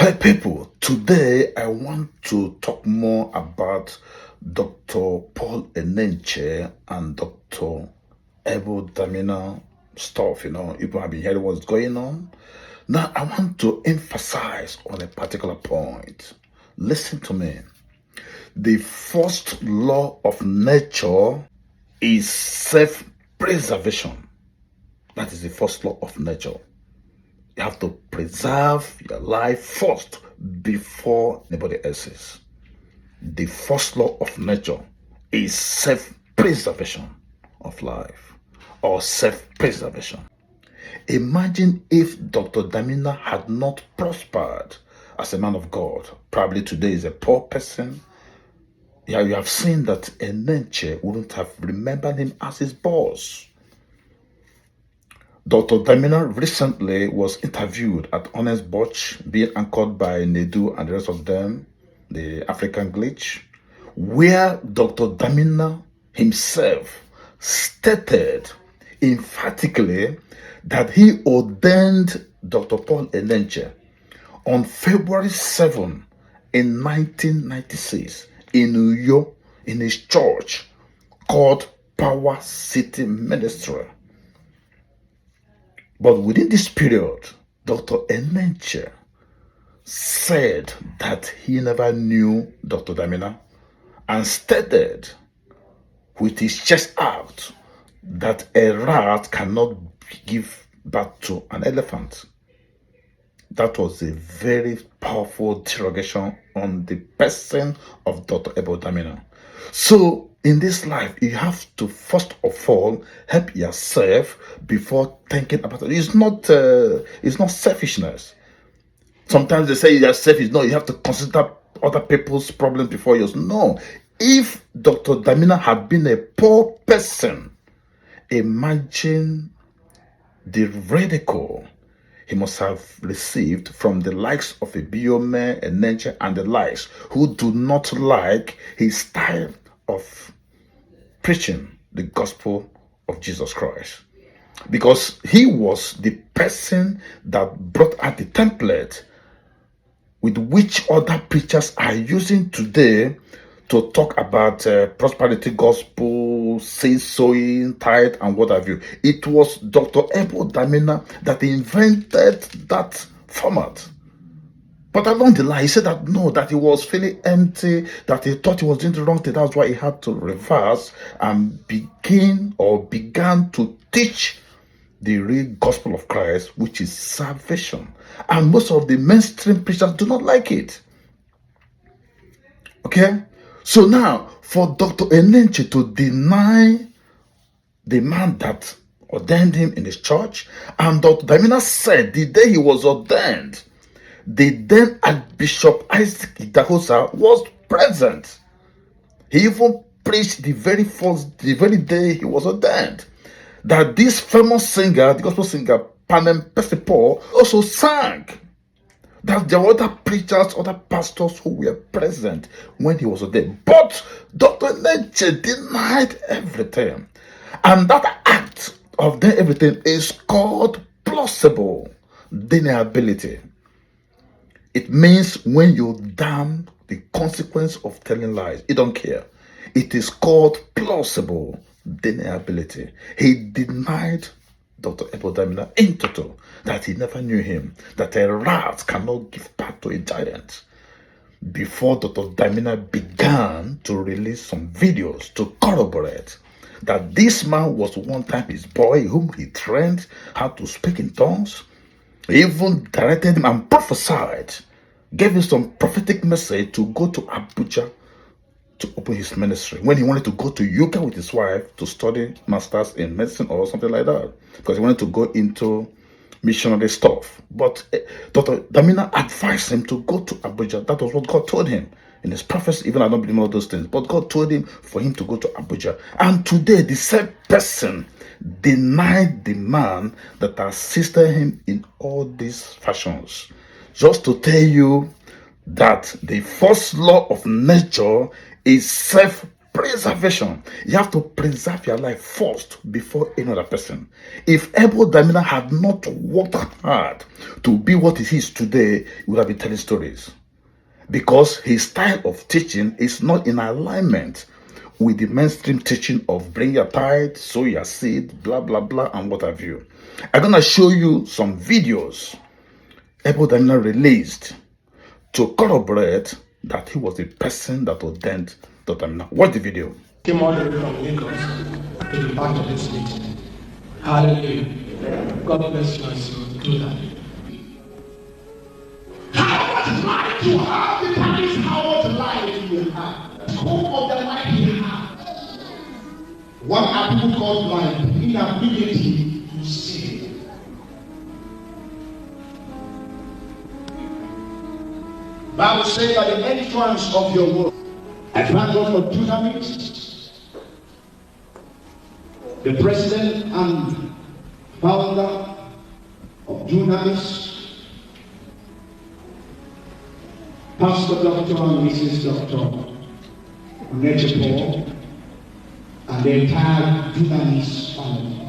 Hey people, today I want to talk more about Dr. Paul Enenche and Dr. Abel Damina stuff. You have been hearing what's going on. Now I want to emphasize on a particular point. Listen to me. The first law of nature is self-preservation. That is the first law of nature. You have to preserve your life first before anybody else's. The first law of nature is self-preservation of life or self-preservation. Imagine if Dr. Damina had not prospered as a man of God. Probably today is a poor person. Yeah, you have seen that Enenche wouldn't have remembered him as his boss. Dr. Damina recently was interviewed at Honest Butch, being anchored by Nedu and the rest of them, the African glitch, where Dr. Damina himself stated emphatically that he ordained Dr. Paul Enenche on February 7 in 1996 in New York in his church called Power City Ministry. But within this period, Dr. Enenche said that he never knew Dr. Damina and stated with his chest out that a rat cannot give birth to an elephant. That was a very powerful interrogation on the person of Dr. Abel Damina. So in this life, you have to first of all help yourself before thinking about it. It's not selfishness. Sometimes they say you're selfish. No, you have to consider other people's problems before yours. No. If Dr. Damina had been a poor person, imagine the ridicule he must have received from the likes of a B0y, Enenche, and the likes, who do not like his style of preaching the gospel of Jesus Christ. Because he was the person that brought out the template with which other preachers are using today to talk about prosperity gospel, seed sowing, tithe, and what have you. It was Dr. Abel Damina that invented that format. But along the line, he said that no, that he was feeling empty, that he thought he was doing the wrong thing. That's why he had to reverse and began to teach the real gospel of Christ, which is salvation. And most of the mainstream preachers do not like it. Okay? So now, for Dr. Enenche to deny the man that ordained him in his church, and Dr. Damina said the day he was ordained, the then Archbishop Isaac Idahosa was present. He even preached the very day he was ordained, that this famous singer, the gospel singer, Panem Pesipo, also sang. That there were other preachers, other pastors who were present when he was ordained. But Dr. Enenche denied everything. And that act of denying everything is called plausible deniability. It means when you damn the consequence of telling lies, you don't care. It is called plausible deniability. He denied Dr. Abel Damina in total, that he never knew him, that a rat cannot give birth to a giant. Before Dr. Damina began to release some videos to corroborate that this man was one time his boy whom he trained how to speak in tongues, he even directed him and prophesied, gave him some prophetic message to go to Abuja to open his ministry when he wanted to go to Uganda with his wife to study masters in medicine or something like that, because he wanted to go into missionary stuff. But Dr. Damina advised him to go to Abuja. That was what God told him in his prophecy. Even I don't believe all those things, but God told him for him to go to Abuja. And today the same person denied the man that assisted him in all these fashions. Just to tell you that the first law of nature is self-preservation. preservation. You have to preserve your life first before any other person. If Abel Damina had not worked hard to be what he is today, he would have been telling stories. Because his style of teaching is not in alignment with the mainstream teaching of bring your tithe, sow your seed, blah, blah, blah, and what have you. I'm going to show you some videos Abel Damina released to corroborate that he was the person that ordained Dr. Damina. Watch the video. Came all the way from Lagos to be part of this meeting. Hallelujah. God bless you as you do that. How much life you have determines how much life you have. The scope of the life you have. What are people called life? Inability to see. Bible says that the entrance of your word. I thank God for Dunamis, the president and founder of Dunamis, Pastor Dr. and Mrs. Dr. Enenche Paul, and the entire Dunamis family.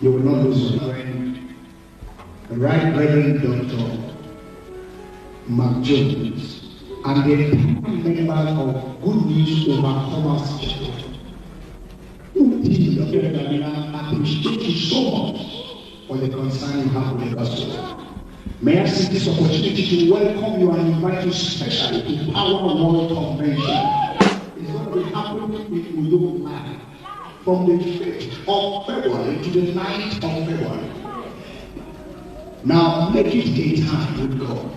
You will not lose your friend, the Right Reverend Dr. Mark Jones, and the member of Good News Overcomers Church. Dr. Damina, I appreciate you so much for the concern you have with the gospel. May I see this opportunity to welcome you and invite you specially to Power World Convention. It's going to be happening in Uyo Land from the 5th of February to the 9th of February. Now, make it a time with God.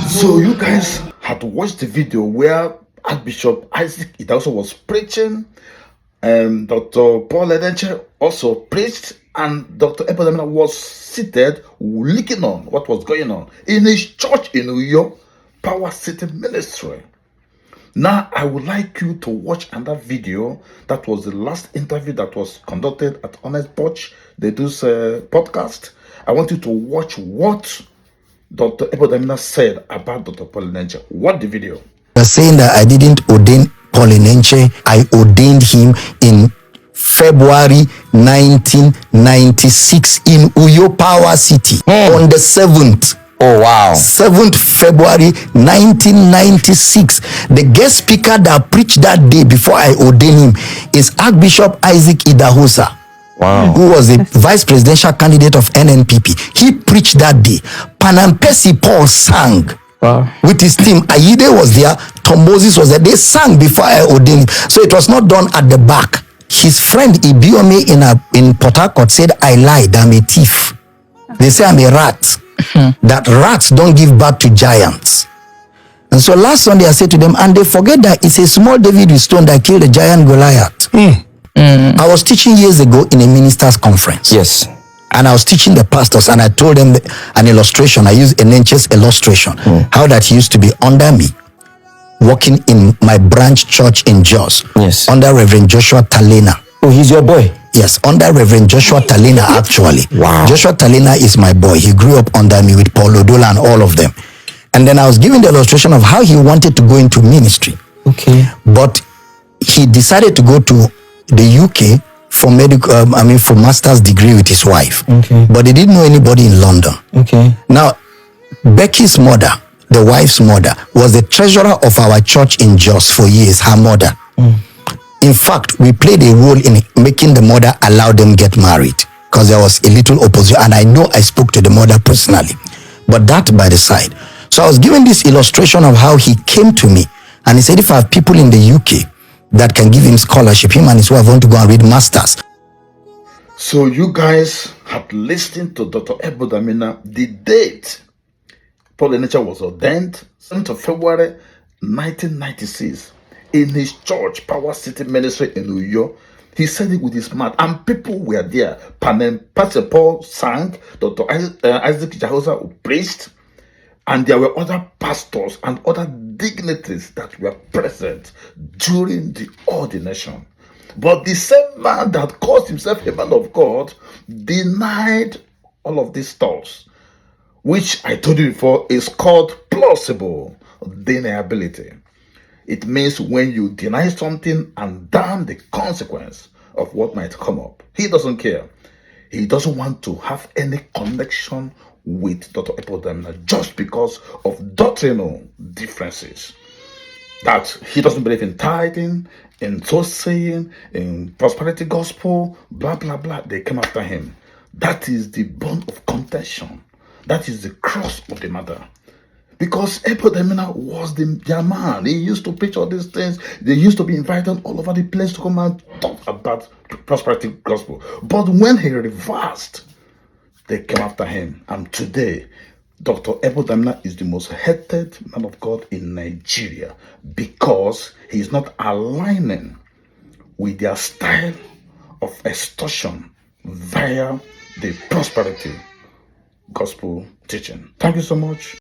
So you guys had watched the video where Archbishop Isaac Idahosa was preaching, Dr. Paul Enenche also preached, and Dr. Abel Damina was seated looking on what was going on in his church in Uyo, Power City Ministry. Now, I would like you to watch another video. That was the last interview that was conducted at Honest Porch. They do podcast. I want you to watch what Dr. Abel Damina said about Dr. Paul Enenche. Watch the video. You're saying that I didn't ordain Paul Enenche. I ordained him in February 1996 in Uyo Power City on the 7th. Oh, wow. 7th February 1996. The guest speaker that preached that day before I ordained him is Archbishop Isaac Idahosa. Wow. Who was the vice presidential candidate of NNPP. He preached that day. Panampesi Paul sang. Wow. With his team. Ayide was there. Tom Moses was there. They sang before I ordained him. So it was not done at the back. His friend B0y in Port Harcourt said, I lied, I'm a thief. They say I'm a rat. That rats don't give birth to giants. And so last Sunday I said to them, and they forget that it's a small David with stone that killed the giant Goliath. I was teaching years ago in a ministers' conference. Yes. And I was teaching the pastors, and I told them an illustration. I used Enenche's illustration, how that he used to be under me, working in my branch church in Jos. Yes. Under Reverend Joshua Talena. Oh, he's your boy? Yes, under Reverend Joshua Talena, actually. Wow. Joshua Talena is my boy. He grew up under me with Paul Odola and all of them. And then I was giving the illustration of how he wanted to go into ministry. Okay. But he decided to go to the UK for for master's degree with his wife. Okay. But they didn't know anybody in London. Okay. Now, Becky's mother, the wife's mother, was the treasurer of our church in Jos for years, her mother. In fact, we played a role in making the mother allow them get married because there was a little opposition, and I know I spoke to the mother personally. But that by the side. So I was giving this illustration of how he came to me, and he said, if I have people in the UK that can give him scholarship, him and his wife want to go and read masters. So you guys had listened to Dr. Abel Damina. The date Paul Enenche was ordained, 7th of February 1996, in his church, Power City Ministry in Uyo. He said it with his mouth, and people were there. Pastor Paul sang, Dr. Isaac Idahosa preached, and there were other pastors and other dignitaries that were present during the ordination. But the same man that calls himself a man of God denied all of these stuff, which I told you before is called plausible deniability. It means when you deny something and damn the consequence of what might come up. He doesn't care. He doesn't want to have any connection with Dr. Abel Damina just because of doctrinal differences. That he doesn't believe in tithing, in so saying, in prosperity gospel, blah, blah, blah. They came after him. That is the bone of contention. That is the cross of the matter. Because Abel Damina was their man. He used to preach all these things. They used to be invited all over the place to come and talk about prosperity gospel. But when he reversed, they came after him. And today, Dr. Abel Damina is the most hated man of God in Nigeria because he is not aligning with their style of extortion via the prosperity gospel teaching. Thank you so much.